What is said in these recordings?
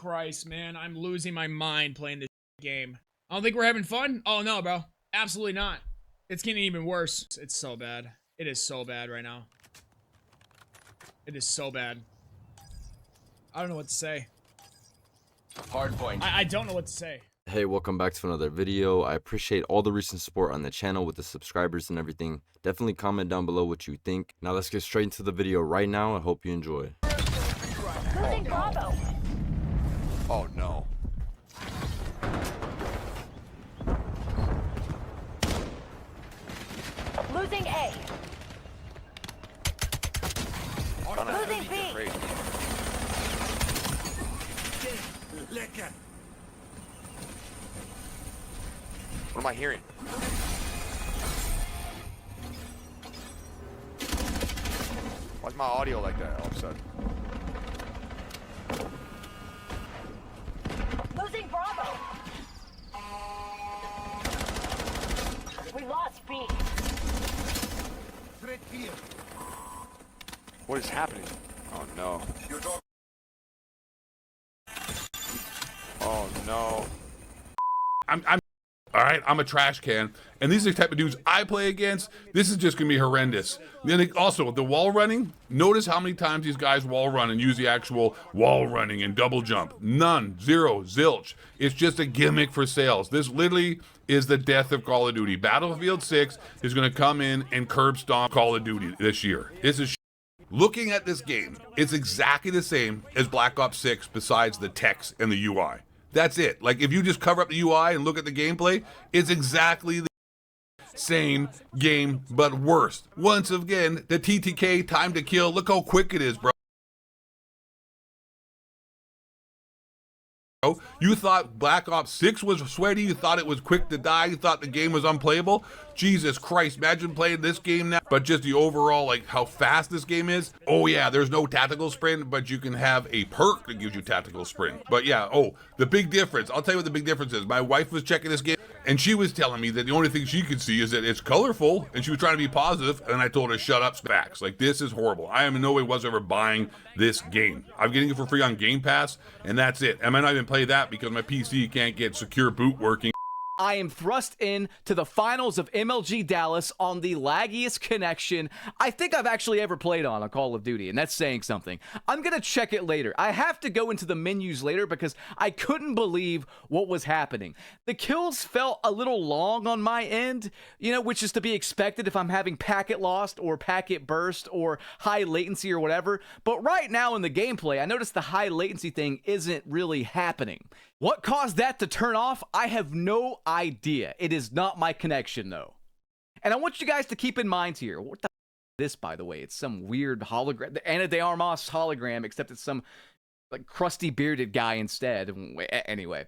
Christ, man. I'm losing my mind playing this game. I don't think we're having fun. Oh, no, bro. Absolutely not. It's getting even worse. It's so bad. It is so bad right now. It is so bad. I don't know what to say. Hard point. I don't know what to say. Hey, welcome back to another video. I appreciate all the recent support on the channel with the subscribers and everything. Definitely comment down below what you think. Now let's get straight into the video right now. I hope you enjoy. Losing Bravo. Oh no. Losing A. Losing B. What am I hearing? Why's my audio like that all of a sudden? Losing Bravo. We lost B. What is happening? Oh no. Oh no. All right, I'm a trash can, and these are the type of dudes I play against. This is just gonna be horrendous. Then also the wall running. Notice how many times these guys wall run and use the actual wall running and double jump. None, zero, zilch. It's just a gimmick for sales. This literally is the death of Call of Duty. Battlefield 6 is gonna come in and curb stomp Call of Duty this year. This is looking at this game. It's exactly the same as Black Ops 6, besides the text and the UI. That's it. Like, if you just cover up the UI and look at the gameplay, it's exactly the same game, but worse. Once again, the TTK, time to kill, look how quick it is, bro. You thought Black Ops 6 was sweaty, you thought it was quick to die, you thought the game was unplayable. Jesus Christ, imagine playing this game now, but just the overall, like, how fast this game is. Oh yeah, there's no tactical sprint, but you can have a perk that gives you tactical sprint. But yeah, oh, the big difference, I'll tell you what the big difference is. My wife was checking this game, and she was telling me that the only thing she could see is that it's colorful, and she was trying to be positive, and I told her, shut up, Spax. Like, this is horrible. I am in no way whatsoever buying this game. I'm getting it for free on Game Pass, and that's it. I might not even play that because my PC can't get secure boot working. I am thrust in to the finals of MLG Dallas on the laggiest connection I think I've actually ever played on Call of Duty, and that's saying something. I'm gonna check it later. I have to go into the menus later because I couldn't believe what was happening. The kills felt a little long on my end, you know, which is to be expected if I'm having packet lost or packet burst or high latency or whatever. But right now in the gameplay, I noticed the high latency thing isn't really happening. What caused that to turn off? I have no idea. It is not my connection, though. And I want you guys to keep in mind here, what the f is this, by the way? It's some weird hologram, the Ana de Armas hologram, except it's some like crusty bearded guy instead. Anyway,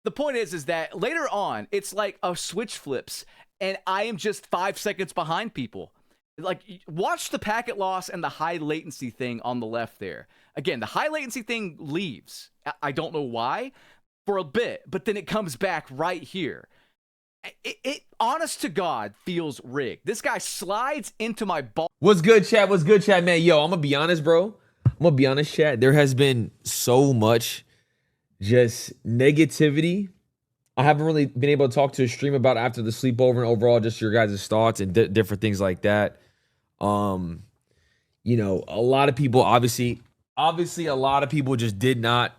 the point is that later on, it's like a switch flips, and I am just 5 seconds behind people. Like, watch the packet loss and the high latency thing on the left there. Again, the high latency thing leaves. I don't know why. For a bit, but then it comes back right here. It honest to God feels rigged. This guy slides into my ball. What's good, chat? What's good, chat, man? Yo, I'm gonna be honest, bro. I'm gonna be honest, chat. There has been so much just negativity. I haven't really been able to talk to a stream about after the sleepover and overall just your guys' thoughts and different things like that. You know, a lot of people obviously a lot of people just did not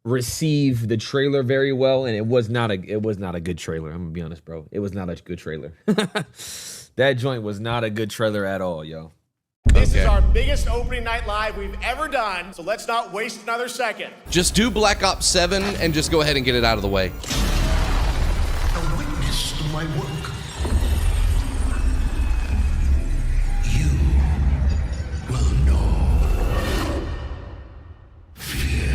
receive the trailer very well, and it was not a good trailer. I'm gonna be honest, bro. It was not a good trailer. That joint was not a good trailer at all, yo. This is our biggest opening night live we've ever done, so let's not waste another second. Just do Black Ops 7 and just go ahead and get it out of the way. A witness to my work. You will know fear.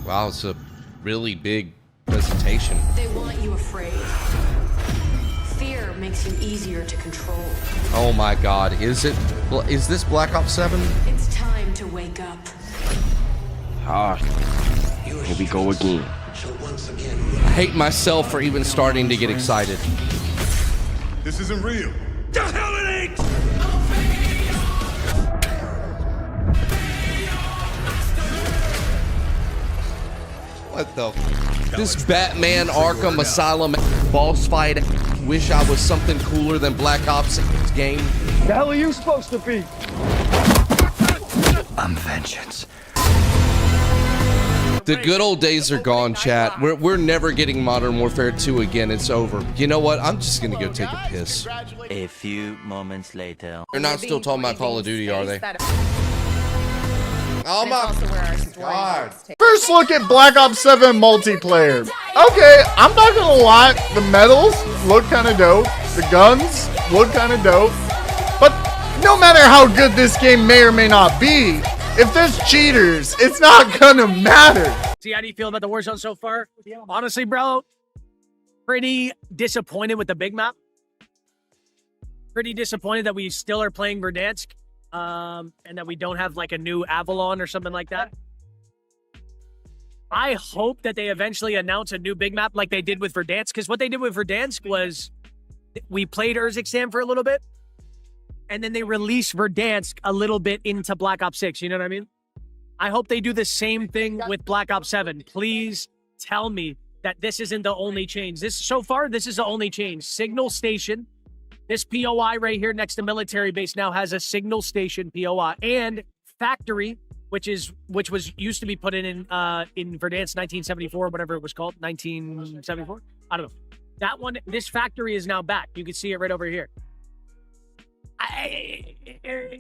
Wow, it's a really big presentation. They want you afraid. Fear makes you easier to control. Oh my God, is this Black Ops 7? It's time to wake up. Here we go again. I hate myself for even starting to get excited. This isn't real. The hell it ain't! What the? This Batman Arkham Asylum boss fight. Wish I was something cooler than Black Ops game. The hell are you supposed to be? I'm vengeance. The good old days are gone, chat. We're never getting Modern Warfare 2 again. It's over. You know what? I'm just gonna go take a piss. A few moments later. They're not still talking about Call of Duty, are they? Oh my God. First look at Black Ops 7 multiplayer. Okay, I'm not gonna lie, the medals look kind of dope. The guns look kind of dope. But no matter how good this game may or may not be, if there's cheaters, it's not gonna matter. See, how do you feel about the Warzone so far? Honestly, bro, pretty disappointed with the big map. Pretty disappointed that we still are playing Verdansk, and that we don't have like a new Avalon or something like that. I hope that they eventually announce a new big map like they did with Verdansk, because what they did with Verdansk was we played Urzikstan for a little bit, and then they released Verdansk a little bit into Black Ops 6, you know what I mean? I hope they do the same thing with Black Ops 7. Please tell me that this isn't the only change. So far, this is the only change. Signal Station. This POI right here next to military base now has a Signal Station POI. And Factory, which was used to be put in Verdansk 1974, whatever it was called, 1974? I don't know. That one, this Factory is now back. You can see it right over here.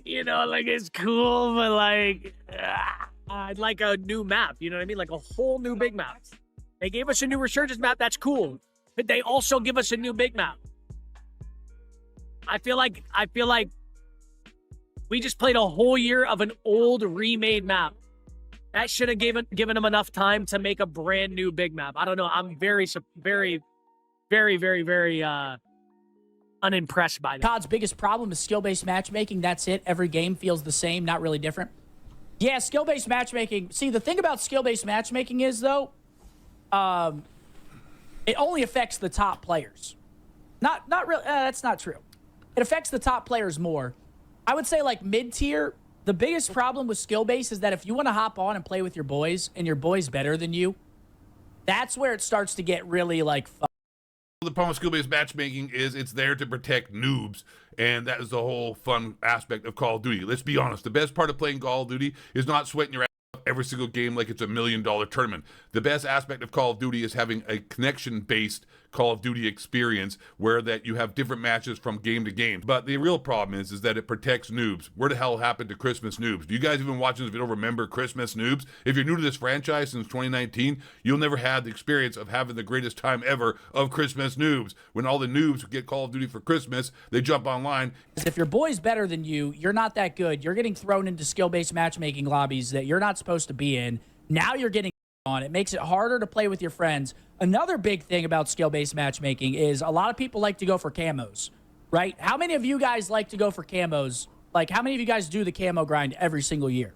You know, like, it's cool, but like, I'd like a new map. You know what I mean? Like a whole new big map. They gave us a new Resurgence map. That's cool. But they also give us a new big map. I feel like we just played a whole year of an old remade map. That should have given them enough time to make a brand new big map. I don't know. I'm very unimpressed by that. COD's biggest problem is skill-based matchmaking. That's it. Every game feels the same, not really different. Yeah, skill-based matchmaking. See, the thing about skill-based matchmaking is, though, it only affects the top players. Not really. That's not true. It affects the top players more. I would say, like, mid-tier, the biggest problem with skill-based is that if you want to hop on and play with your boys, and your boy's better than you, that's where it starts to get really, like, fun. The problem with skill-based matchmaking is it's there to protect noobs, and that is the whole fun aspect of Call of Duty. Let's be honest, the best part of playing Call of Duty is not sweating your ass off every single game like it's $1 million tournament. The best aspect of Call of Duty is having a connection-based Call of Duty experience where that you have different matches from game to game. But the real problem is that it protects noobs. Where the hell happened to Christmas noobs? Do you guys even watching this video remember Christmas noobs? If you're new to this franchise since 2019, you'll never have the experience of having the greatest time ever of Christmas noobs. When all the noobs get Call of Duty for Christmas, they jump online. If your boy's better than you, you're not that good. You're getting thrown into skill-based matchmaking lobbies that you're not supposed to be in. Now you're getting on. It makes it harder to play with your friends. Another big thing about skill-based matchmaking is a lot of people like to go for camos, right? How many of you guys like to go for camos? Like, how many of you guys do the camo grind every single year?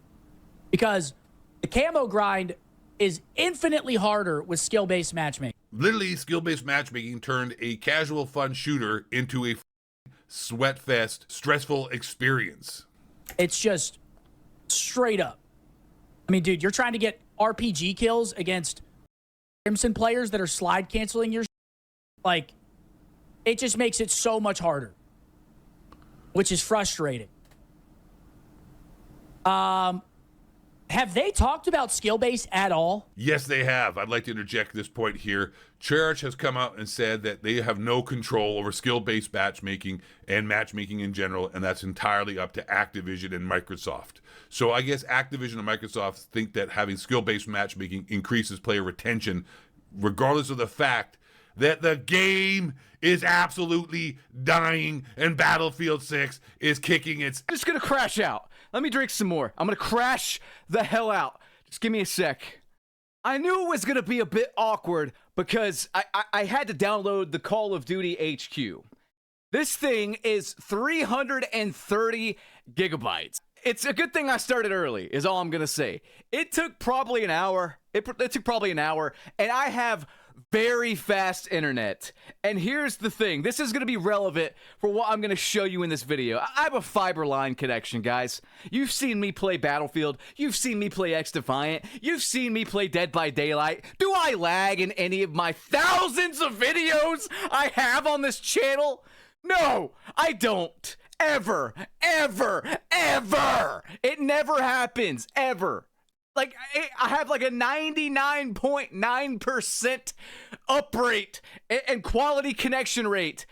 Because the camo grind is infinitely harder with skill-based matchmaking. Literally, skill-based matchmaking turned a casual fun shooter into a sweat fest, stressful experience. It's just straight up. I mean, dude, you're trying to get RPG kills against Crimson players that are slide canceling your like, it just makes it so much harder, which is frustrating. Have they talked about skill-based at all? Yes, they have. I'd like to interject this point here. Cherish has come out and said that they have no control over skill-based matchmaking and matchmaking in general, and that's entirely up to Activision and Microsoft. So I guess Activision and Microsoft think that having skill-based matchmaking increases player retention, regardless of the fact that the game is absolutely dying and Battlefield 6 is kicking its... I'm just gonna crash out. Let me drink some more. I'm gonna crash the hell out. Just give me a sec. I knew it was gonna be a bit awkward because I had to download the Call of Duty HQ. This thing is 330 gigabytes. It's a good thing I started early, is all I'm gonna say. It took probably an hour. It took probably an hour, and I have very fast internet. And here's the thing. This is going to be relevant for what I'm going to show you in this video. I have a fiber line connection, guys. You've seen me play Battlefield. You've seen me play X-Defiant. You've seen me play Dead by Daylight. Do I lag in any of my thousands of videos I have on this channel? No, I don't. Ever, ever, ever. It never happens, ever. Like, I have like a 99.9% up rate and quality connection rate.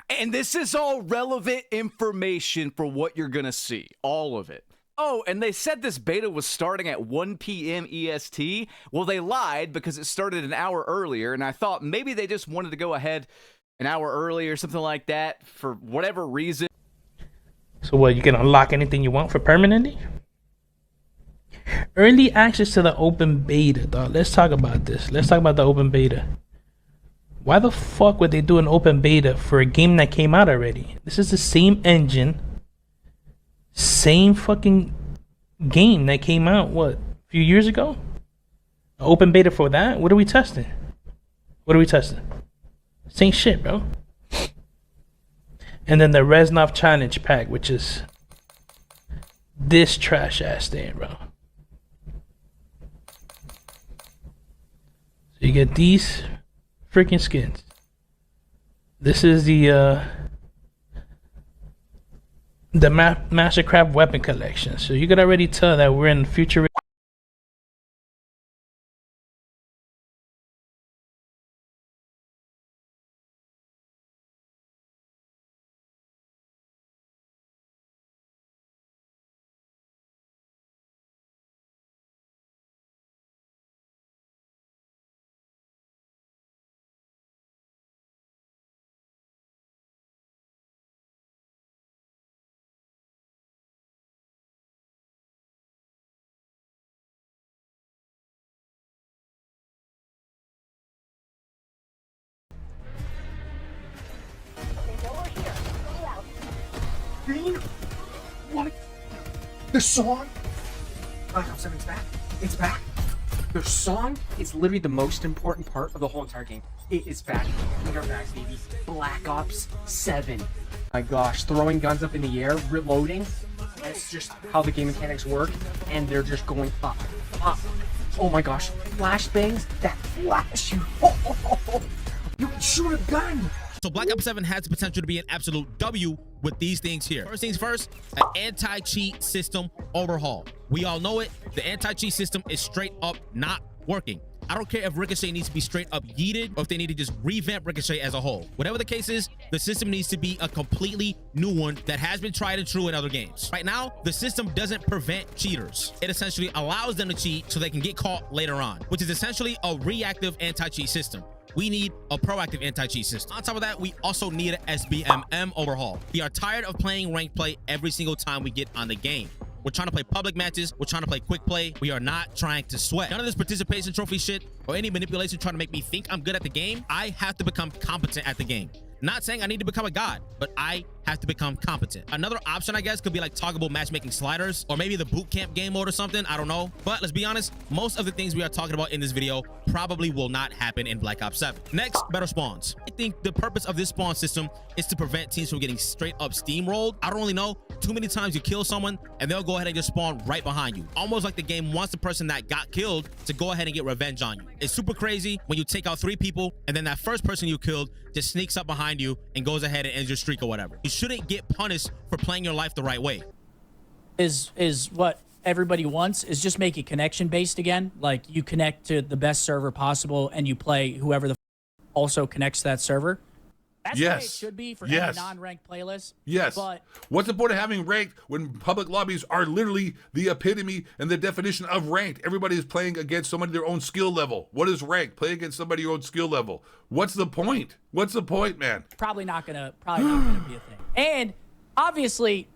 And this is all relevant information for what you're going to see. All of it. Oh, and they said this beta was starting at 1 p.m. EST. Well, they lied because it started an hour earlier. And I thought maybe they just wanted to go ahead an hour early or something like that for whatever reason. So what, you can unlock anything you want for permanently? Early access to the open beta, dog. Let's talk about this. Let's talk about the open beta. Why the fuck would they do an open beta for a game that came out already? This is the same engine, same fucking game that came out, what, a few years ago? An open beta for that? What are we testing? What are we testing? Same shit, bro. And then the Reznov Challenge Pack, which is this trash ass thing, bro. So you get these freaking skins. This is the Mastercraft weapon collection. So you could already tell that we're in future. What? The song? Black Ops 7's back. It's back. The song is literally the most important part of the whole entire game. It is back. We are back, baby. Black Ops 7. My gosh, throwing guns up in the air, reloading. That's just how the game mechanics work, and they're just going up, up. Oh my gosh, flashbangs that flash you. You can shoot a gun. So Black Ops 7 has the potential to be an absolute W with these things here. First things first, an anti-cheat system overhaul. We all know it. The anti-cheat system is straight up not working. I don't care if Ricochet needs to be straight up yeeted or if they need to just revamp Ricochet as a whole. Whatever the case is, the system needs to be a completely new one that has been tried and true in other games. Right now, the system doesn't prevent cheaters. It essentially allows them to cheat so they can get caught later on, which is essentially a reactive anti-cheat system. We need a proactive anti-cheat system. On top of that, we also need an SBMM overhaul. We are tired of playing ranked play every single time we get on the game. We're trying to play public matches. We're trying to play quick play. We are not trying to sweat. None of this participation trophy shit or any manipulation trying to make me think I'm good at the game. I have to become competent at the game. Not saying I need to become a god, but I have to become competent. Another option, I guess, could be like toggleable matchmaking sliders or maybe the boot camp game mode or something. I don't know. But let's be honest, most of the things we are talking about in this video probably will not happen in Black Ops 7. Next, better spawns. I think the purpose of this spawn system is to prevent teams from getting straight up steamrolled. I don't really know. Too many times you kill someone and they'll go ahead and just spawn right behind you. Almost like the game wants the person that got killed to go ahead and get revenge on you. It's super crazy when you take out 3 people and then that first person you killed just sneaks up behind you and goes ahead and ends your streak or whatever. You shouldn't get punished for playing your life the right way. Is what everybody wants is just make it connection based again. Like you connect to the best server possible and you play whoever the also connects to that server. That's the way it should be for any non-ranked playlist. Yes. But what's the point of having ranked when public lobbies are literally the epitome and the definition of ranked? Everybody is playing against somebody their own skill level. What is ranked? Play against somebody your own skill level. What's the point? What's the point, man? Probably not gonna be a thing. And obviously,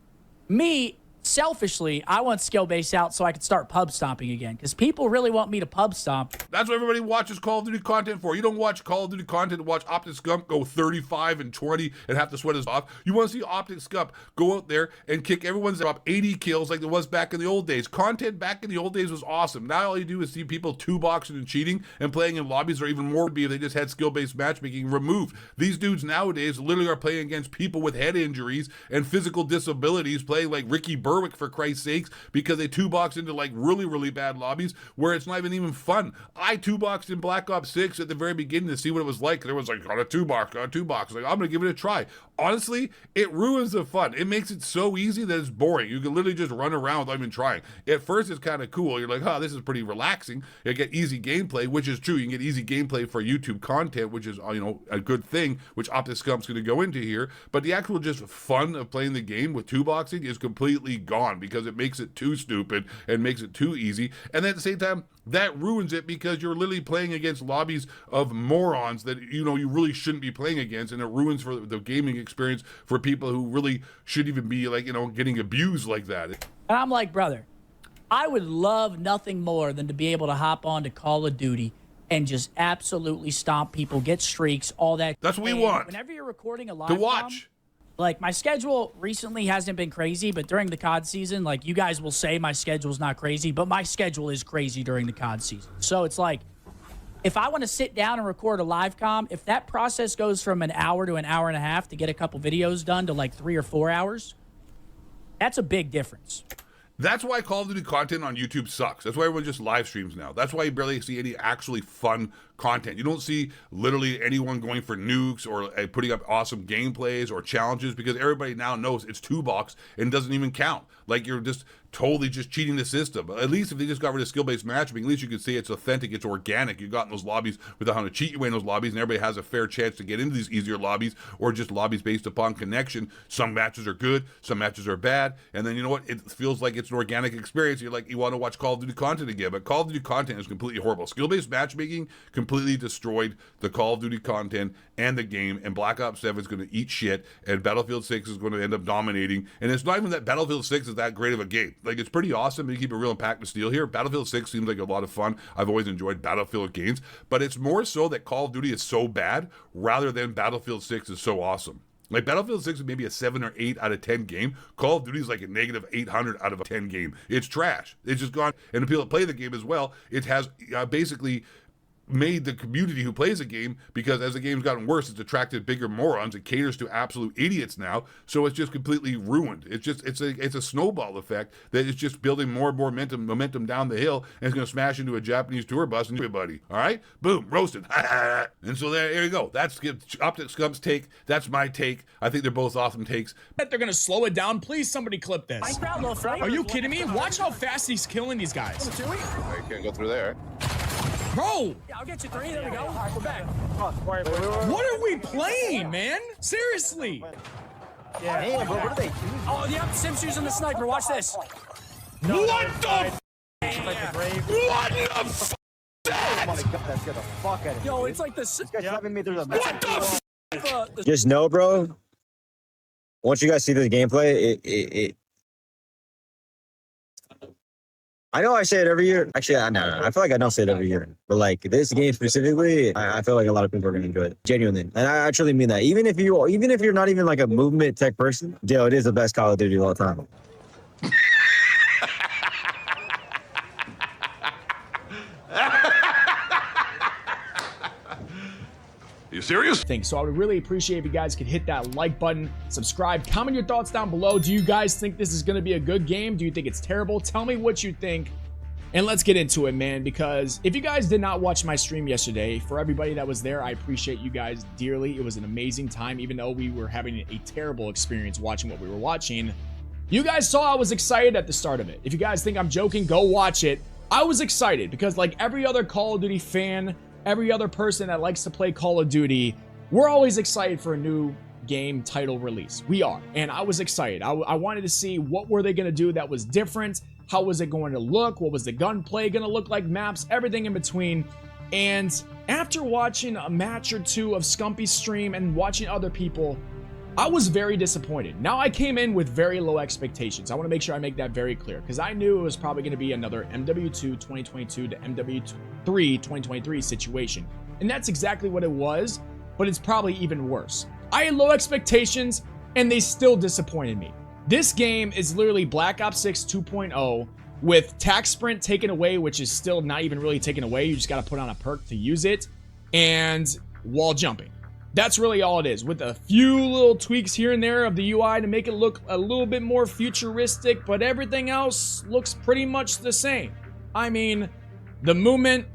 me selfishly, I want skill base out so I can start pub stomping again, because people really want me to pub stomp. That's what everybody watches Call of Duty content for. You don't watch Call of Duty content to watch Optic Scump go 35 and 20 and have to sweat us off. You want to see Optic Scump go out there and kick everyone's up 80 kills like it was back in the old days. Content back in the old days was awesome. Now all you do is see people two-boxing and cheating and playing in lobbies, or even more would be if they just had skill-based matchmaking removed. These dudes nowadays literally are playing against people with head injuries and physical disabilities, playing like Ricky Berwick, for Christ's sakes, because they two-box into like really, really bad lobbies where it's not even fun. I two-boxed in Black Ops 6 at the very beginning to see what it was like. There was like, got a two-box. Like, I'm going to give it a try. Honestly, it ruins the fun. It makes it so easy that it's boring. You can literally just run around without even trying. At first, it's kind of cool. You're like, oh, this is pretty relaxing. You get easy gameplay, which is true. You can get easy gameplay for YouTube content, which is, you know, a good thing, which Optic Scump's going to go into here. But the actual just fun of playing the game with two-boxing is completely gone because it makes it too stupid and makes it too easy. And then at the same time, that ruins it because you're literally playing against lobbies of morons that, you know, you really shouldn't be playing against, and it ruins for the gaming experience for people who really shouldn't even be, like, you know, getting abused like that. And I'm like, brother, I would love nothing more than to be able to hop on to Call of Duty and just absolutely stomp people, get streaks, all that. That's what we want. Whenever you're recording a live to watch. Like, my schedule recently hasn't been crazy, but during the COD season, like, you guys will say my schedule's not crazy, but my schedule is crazy during the COD season. So it's like, if I want to sit down and record a live com, if that process goes from an hour to an hour and a half to get a couple videos done to like 3 or 4 hours, that's a big difference. That's why Call of Duty content on YouTube sucks. That's why everyone just live streams now. That's why you barely see any actually fun content. You don't see literally anyone going for nukes or putting up awesome gameplays or challenges because everybody now knows it's two-box and doesn't even count. Like, you're just totally just cheating the system. At least if they just got rid of skill-based matchmaking, at least you could say it's authentic, it's organic. You got in those lobbies without having to cheat your way in those lobbies, and everybody has a fair chance to get into these easier lobbies or just lobbies based upon connection. Some matches are good, some matches are bad, and then you know what? It feels like it's an organic experience. You're like, you want to watch Call of Duty content again, but Call of Duty content is completely horrible. Skill-based matchmaking completely destroyed the Call of Duty content and the game, and Black Ops 7 is going to eat shit, and Battlefield 6 is going to end up dominating. And it's not even that Battlefield 6 is that great of a game. Like, it's pretty awesome to keep a real impact to steel here. Battlefield 6 seems like a lot of fun. I've always enjoyed Battlefield games, but it's more so that Call of Duty is so bad rather than Battlefield 6 is so awesome. Like, Battlefield 6 is maybe a 7 or 8 out of 10 game. Call of Duty is like a negative 800 out of a 10 game. It's trash. It's just gone. And the people that play the game as well, it has basically made the community who plays the game, because as the game's gotten worse, it's attracted bigger morons. It caters to absolute idiots now, so it's just completely ruined. It's just it's a snowball effect that is just building more and more momentum down the hill, and it's going to smash into a Japanese tour bus and everybody. All right, boom, roasted. And so there you go. That's Optic Scump's take. That's my take. I think they're both awesome takes. Bet they're gonna slow it down. Please, somebody clip this. Are you kidding me? Watch how fast he's killing these guys. You can't go through there. Bro! Yeah, I'll get you 3. There we go. We're back. What are we playing, man? Seriously. Yeah. Hey, bro, what are they doing? Oh, yep, Sim's using the sniper. Watch this. No, what the f? What the f? Oh my god, that's gonna fuck out of me. Yo, it's like this. This guy's having me through the. What the f? Just know, bro. Once you guys see the gameplay, it I know I say it every year. Actually, no. I feel like I don't say it every year. But like this game specifically, I feel like a lot of people are gonna enjoy it. Genuinely. And I truly mean that. Even if you're not even like a movement tech person, yo, it is the best Call of Duty of all time. Are you serious? So I would really appreciate if you guys could hit that like button, subscribe, comment your thoughts down below. Do you guys think this is going to be a good game? Do you think it's terrible? Tell me what you think. And let's get into it, man, because if you guys did not watch my stream yesterday, for everybody that was there, I appreciate you guys dearly. It was an amazing time, even though we were having a terrible experience watching what we were watching. You guys saw I was excited at the start of it. If you guys think I'm joking, go watch it. I was excited because like every other Call of Duty fan, every other person that likes to play Call of Duty, we're always excited for a new game title release. We are. And I was excited. I wanted to see what were they going to do that was different. How was it going to look? What was the gunplay going to look like? Maps, everything in between. And after watching a match or two of Scumpy's stream and watching other people, I was very disappointed. Now, I came in with very low expectations. I want to make sure I make that very clear because I knew it was probably going to be another MW2 2022 to MW3 2023 situation. And that's exactly what it was, but it's probably even worse. I had low expectations and they still disappointed me. This game is literally Black Ops 6 2.0 with Tac Sprint taken away, which is still not even really taken away. You just got to put on a perk to use it, and wall jumping. That's really all it is, with a few little tweaks here and there of the UI to make it look a little bit more futuristic, but everything else looks pretty much the same. I mean, the movement,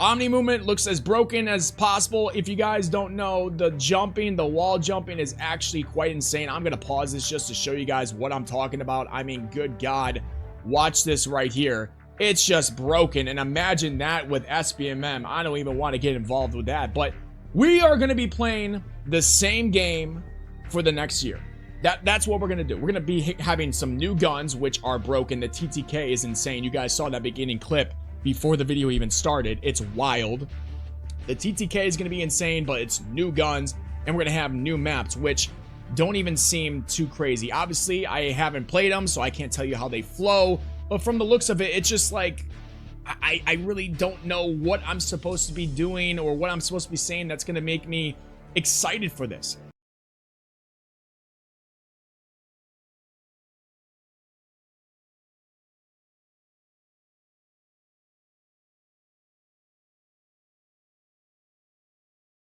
Omni movement looks as broken as possible. If you guys don't know, the jumping, the wall jumping is actually quite insane. I'm going to pause this just to show you guys what I'm talking about. I mean, good God, watch this right here. It's just broken, and imagine that with SBMM. I don't even want to get involved with that, but we are going to be playing the same game for the next year. That's what we're going to do. We're going to be having some new guns, which are broken. The TTK is insane. You guys saw that beginning clip before the video even started. It's wild. The TTK is going to be insane, but it's new guns, and we're going to have new maps, which don't even seem too crazy. Obviously, I haven't played them, so I can't tell you how they flow, but from the looks of it, it's just like, I really don't know what I'm supposed to be doing or what I'm supposed to be saying that's going to make me excited for this.